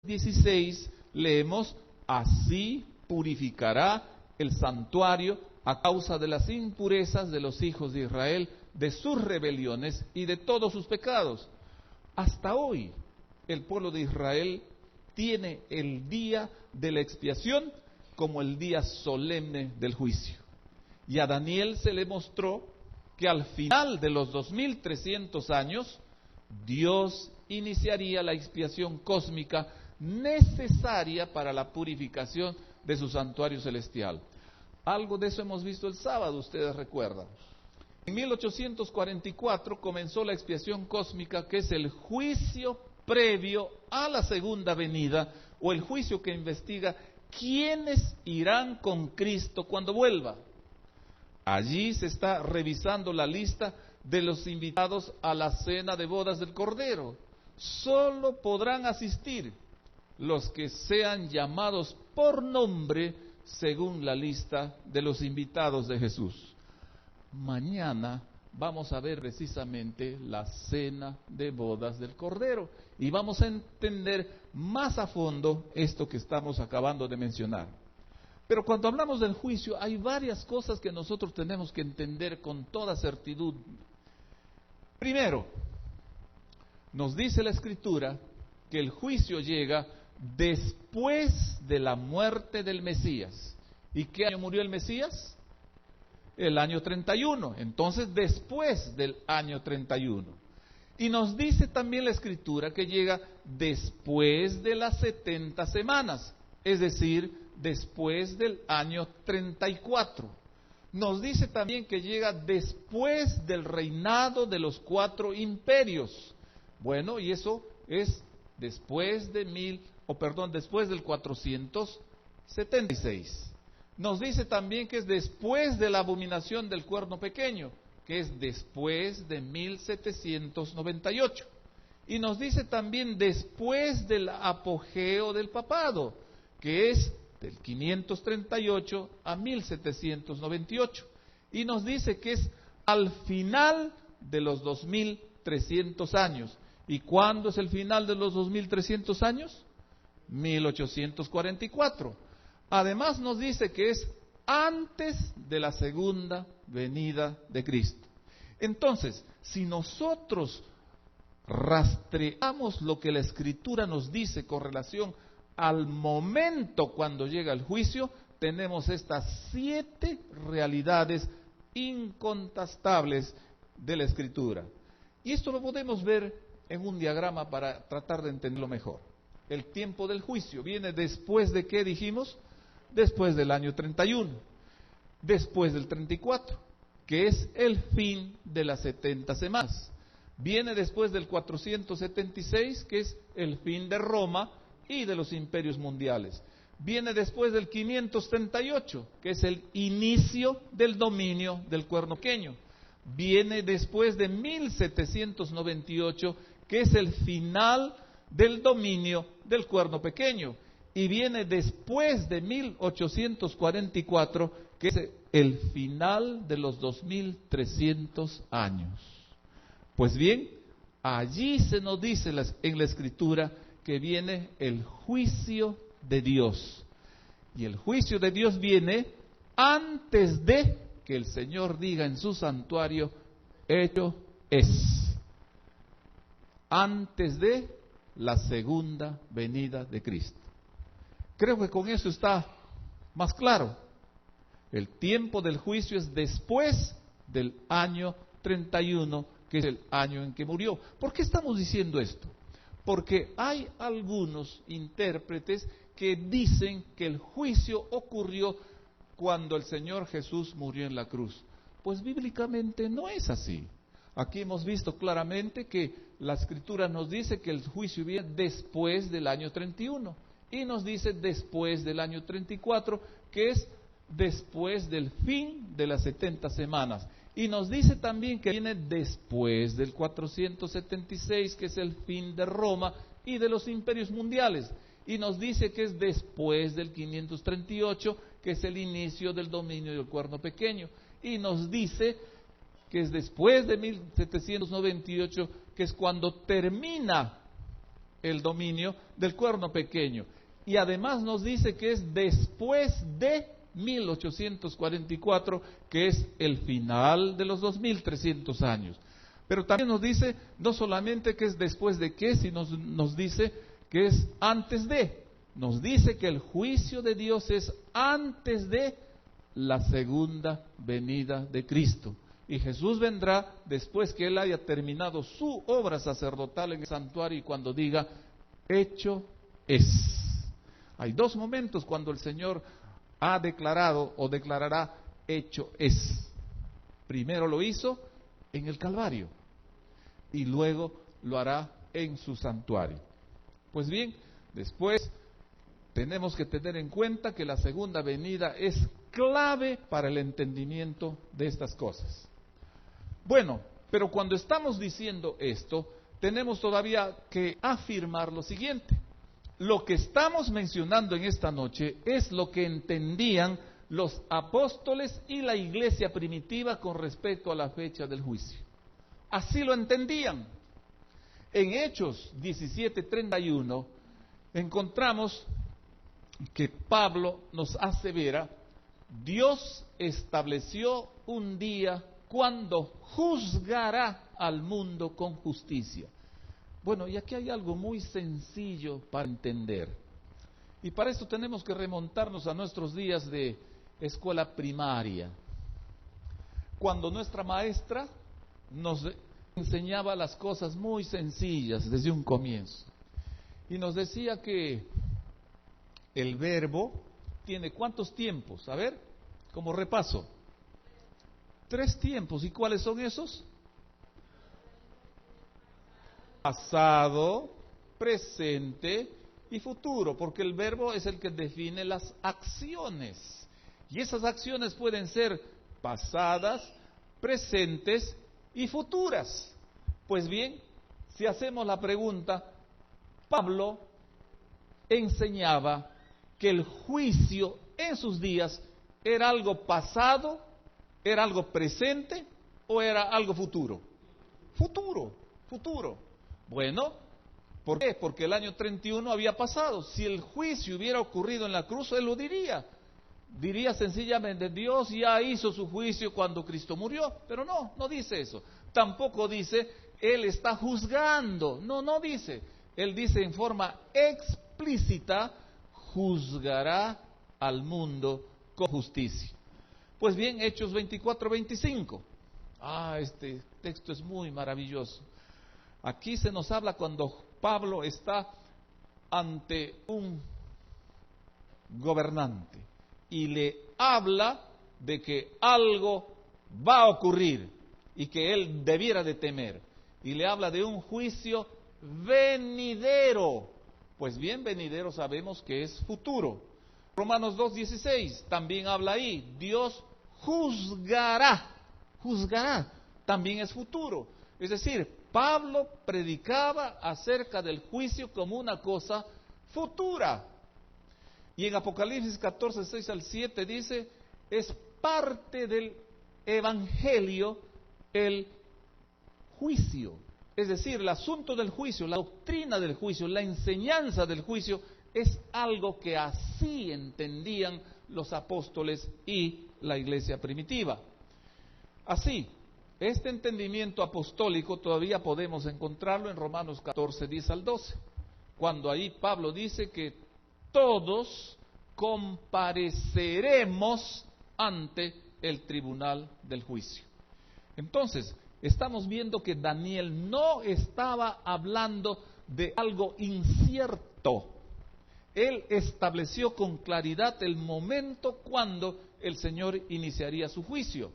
16 leemos: así purificará el santuario a causa de las impurezas de los hijos de Israel, de sus rebeliones y de todos sus pecados. Hasta hoy el pueblo de Israel tiene el día de la expiación como el día solemne del juicio. Y a Daniel se le mostró que al final de los 2300 años, Dios iniciaría la expiación cósmica necesaria para la purificación de su santuario celestial. Algo de eso hemos visto el sábado, ustedes recuerdan. En 1844 comenzó la expiación cósmica, que es el juicio previo a la segunda venida, o el juicio que investiga quiénes irán con Cristo cuando vuelva. Allí se está revisando la lista de los invitados a la cena de bodas del Cordero. Solo podrán asistir los que sean llamados por nombre según la lista de los invitados de Jesús. Mañana vamos a ver precisamente la cena de bodas del Cordero y vamos a entender más a fondo esto que estamos acabando de mencionar. Pero cuando hablamos del juicio hay varias cosas que nosotros tenemos que entender con toda certidumbre. Primero, nos dice la Escritura que el juicio llega después de la muerte del Mesías. ¿Y qué año murió el Mesías? El año 31. Entonces, después del año 31. Y nos dice también la Escritura que llega después de las 70 semanas, es decir, después del año 34. Nos dice también que llega después del reinado de los 4 imperios. Bueno, y eso es después después del 476. Nos dice también que es después de la abominación del cuerno pequeño, que es después de 1798. Y nos dice también después del apogeo del papado, que es del 538 a 1798. Y nos dice que es al final de los 2300 años. ¿Y cuándo es el final de los 2300 años? 1844. Además nos dice que es antes de la segunda venida de Cristo. Entonces, si nosotros rastreamos lo que la Escritura nos dice con relación al momento cuando llega el juicio, tenemos estas 7 realidades incontestables de la Escritura. Y esto lo podemos ver en un diagrama para tratar de entenderlo mejor. El tiempo del juicio viene después de ¿qué dijimos? Después del año 31, después del 34, que es el fin de las 70 semanas. Viene después del 476, que es el fin de Roma y de los imperios mundiales. Viene después del 538, que es el inicio del dominio del cuerno pequeño. Viene después de 1798, que es el final del dominio del cuerno pequeño. Y viene después de 1844, que es el final de los 2300 años. Pues bien, allí se nos dice en la Escritura que viene el juicio de Dios. Y el juicio de Dios viene antes de que el Señor diga en su santuario, hecho es. Antes de la segunda venida de Cristo. Creo que con eso está más claro. El tiempo del juicio es después del año 31, que es el año en que murió. ¿Por qué estamos diciendo esto? Porque hay algunos intérpretes que dicen que el juicio ocurrió cuando el Señor Jesús murió en la cruz. Pues bíblicamente no es así. Aquí hemos visto claramente que la Escritura nos dice que el juicio viene después del año 31. Y nos dice después del año 34, que es después del fin de las 70 semanas. Y nos dice también que viene después del 476, que es el fin de Roma y de los imperios mundiales. Y nos dice que es después del 538, que es el inicio del dominio del cuerno pequeño. Y nos dice que es después de 1798, que es cuando termina el dominio del cuerno pequeño. Y además nos dice que es después de 1844, que es el final de los 2300 años. Pero también nos dice no solamente que es después de qué, sino nos dice que es antes de. Nos dice que el juicio de Dios es antes de la segunda venida de Cristo. Y Jesús vendrá después que Él haya terminado su obra sacerdotal en el santuario y cuando diga, hecho es. Hay dos momentos cuando el Señor ha declarado o declarará, hecho es. Primero lo hizo en el Calvario y luego lo hará en su santuario. Pues bien, después tenemos que tener en cuenta que la segunda venida es clave para el entendimiento de estas cosas. Bueno, pero cuando estamos diciendo esto, tenemos todavía que afirmar lo siguiente. Lo que estamos mencionando en esta noche es lo que entendían los apóstoles y la iglesia primitiva con respecto a la fecha del juicio. Así lo entendían. En Hechos 17:31 encontramos que Pablo nos asevera, Dios estableció un día cuando juzgará al mundo con justicia. Bueno, y aquí hay algo muy sencillo para entender. Y para esto tenemos que remontarnos a nuestros días de escuela primaria, cuando nuestra maestra nos enseñaba las cosas muy sencillas desde un comienzo. Y nos decía que el verbo tiene ¿cuántos tiempos? A ver, como repaso. 3 tiempos. ¿Y cuáles son esos? Pasado, presente y futuro, porque el verbo es el que define las acciones. Y esas acciones pueden ser pasadas, presentes y futuras. Pues bien, si hacemos la pregunta, Pablo enseñaba que el juicio en sus días era algo pasado, era algo presente o era algo futuro. Futuro. Bueno, ¿por qué? Porque el año 31 había pasado. Si el juicio hubiera ocurrido en la cruz, él lo diría. Diría sencillamente, Dios ya hizo su juicio cuando Cristo murió. Pero no dice eso. Tampoco dice, Él está juzgando. No dice. Él dice en forma explícita, juzgará al mundo con justicia. Pues bien, Hechos 24:25. Este texto es muy maravilloso. Aquí se nos habla cuando Pablo está ante un gobernante y le habla de que algo va a ocurrir y que él debiera de temer. Y le habla de un juicio venidero. Pues bien, venidero sabemos que es futuro. Romanos 2:16 también habla ahí. Dios juzgará. También es futuro. Es decir, Pablo predicaba acerca del juicio como una cosa futura. Y en Apocalipsis 14:6-7 dice, es parte del evangelio el juicio. Es decir, el asunto del juicio, la doctrina del juicio, la enseñanza del juicio, es algo que así entendían los apóstoles y la iglesia primitiva. Así, este entendimiento apostólico todavía podemos encontrarlo en Romanos 14:10-12, cuando ahí Pablo dice que todos compareceremos ante el tribunal del juicio. Entonces, estamos viendo que Daniel no estaba hablando de algo incierto. Él estableció con claridad el momento cuando el Señor iniciaría su juicio.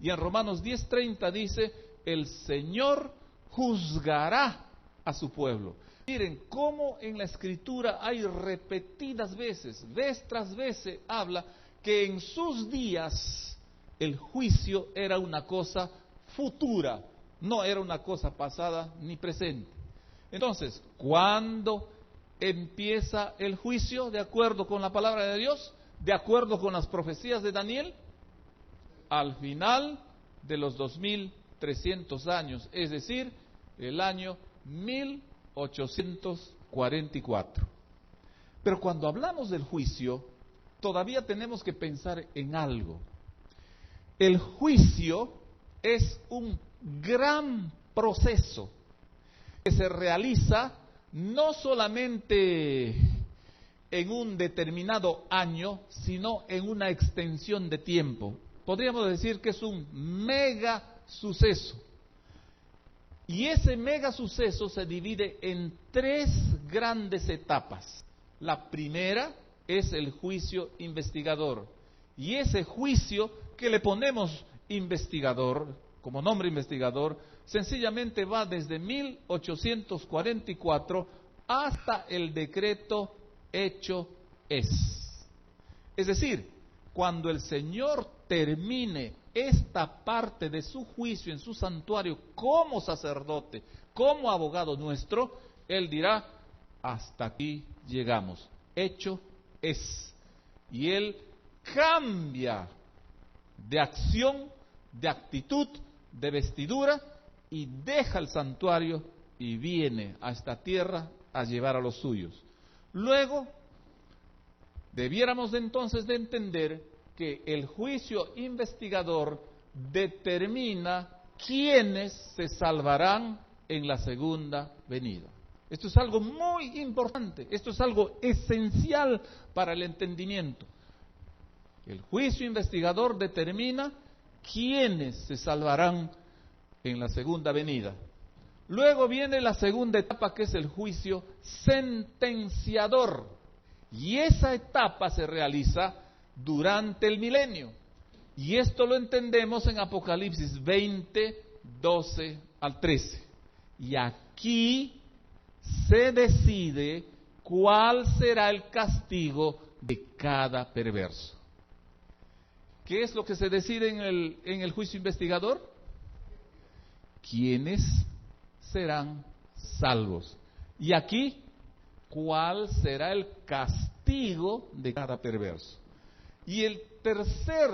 Y en Romanos 10:30 dice, el Señor juzgará a su pueblo. Miren cómo en la Escritura hay repetidas veces, vez tras vez habla que en sus días el juicio era una cosa futura, no era una cosa pasada ni presente. Entonces, ¿cuándo empieza el juicio de acuerdo con la palabra de Dios? De acuerdo con las profecías de Daniel, al final de los 2300 años, es decir, el año 1844. 44. Pero cuando hablamos del juicio, todavía tenemos que pensar en algo. El juicio es un gran proceso que se realiza no solamente en un determinado año, sino en una extensión de tiempo. Podríamos decir que es un mega suceso. Y ese mega suceso se divide en 3 grandes etapas. La primera es el juicio investigador. Y ese juicio que le ponemos investigador, como nombre investigador, sencillamente va desde 1844 hasta el decreto hecho es. Es decir, cuando el Señor termine esta parte de su juicio en su santuario como sacerdote, como abogado nuestro, Él dirá, hasta aquí llegamos, hecho es. Y Él cambia de acción, de actitud, de vestidura, y deja el santuario y viene a esta tierra a llevar a los suyos. Luego, debiéramos entonces de entender que el juicio investigador determina quiénes se salvarán en la segunda venida. Esto es algo muy importante, esto es algo esencial para el entendimiento. El juicio investigador determina quiénes se salvarán en la segunda venida. Luego viene la segunda etapa, que es el juicio sentenciador. Y esa etapa se realiza durante el milenio. Y esto lo entendemos en Apocalipsis 20, 12 al 13. Y aquí se decide cuál será el castigo de cada perverso. ¿Qué es lo que se decide en el juicio investigador? ¿Quiénes serán salvos? Y aquí, ¿cuál será el castigo de cada perverso? Y el tercer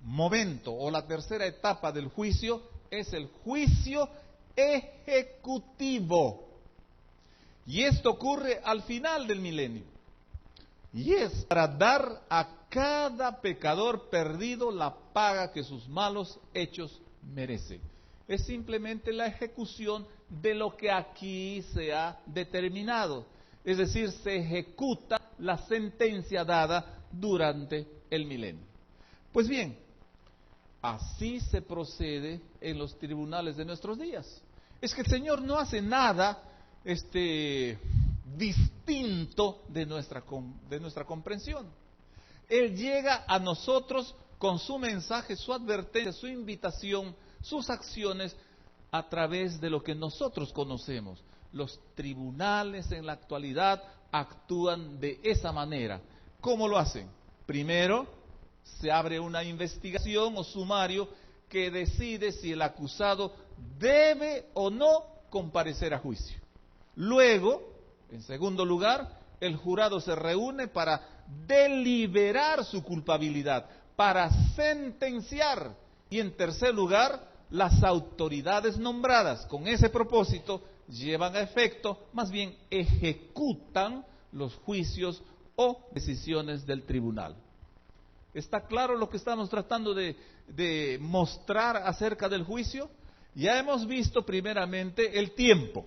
momento o la tercera etapa del juicio es el juicio ejecutivo. Y esto ocurre al final del milenio. Y es para dar a cada pecador perdido la paga que sus malos hechos merecen. Es simplemente la ejecución de lo que aquí se ha determinado. Es decir, se ejecuta la sentencia dada durante el milenio. Pues bien, así se procede en los tribunales de nuestros días. Es que el Señor no hace nada distinto de nuestra comprensión. Él llega a nosotros con su mensaje, su advertencia, su invitación, sus acciones a través de lo que nosotros conocemos. Los tribunales en la actualidad actúan de esa manera. ¿Cómo lo hacen? Primero, se abre una investigación o sumario que decide si el acusado debe o no comparecer a juicio. Luego, en segundo lugar, el jurado se reúne para deliberar su culpabilidad, para sentenciar. Y en tercer lugar, las autoridades nombradas con ese propósito llevan a efecto, más bien ejecutan los juicios o decisiones del tribunal. ¿Está claro lo que estamos tratando de mostrar acerca del juicio? Ya hemos visto primeramente el tiempo.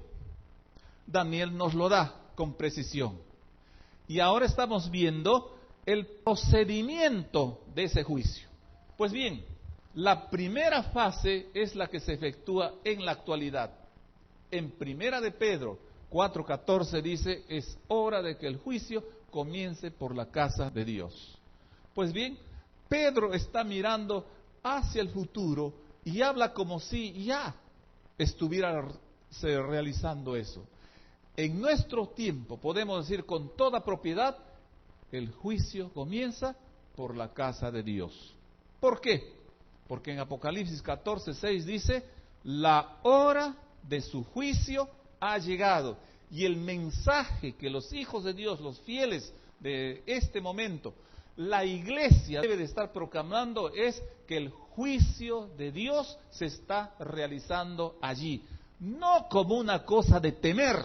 Daniel nos lo da con precisión. Y ahora estamos viendo el procedimiento de ese juicio. Pues bien, la primera fase es la que se efectúa en la actualidad. En Primera de Pedro 4:14 dice, es hora de que el juicio comience por la casa de Dios. Pues bien, Pedro está mirando hacia el futuro y habla como si ya estuviera realizando eso. En nuestro tiempo, podemos decir con toda propiedad, el juicio comienza por la casa de Dios. ¿Por qué? Porque en Apocalipsis 14:6 dice, la hora de su juicio ha llegado. Y el mensaje que los hijos de Dios, los fieles de este momento, la iglesia debe de estar proclamando es que el juicio de Dios se está realizando allí. No como una cosa de temer,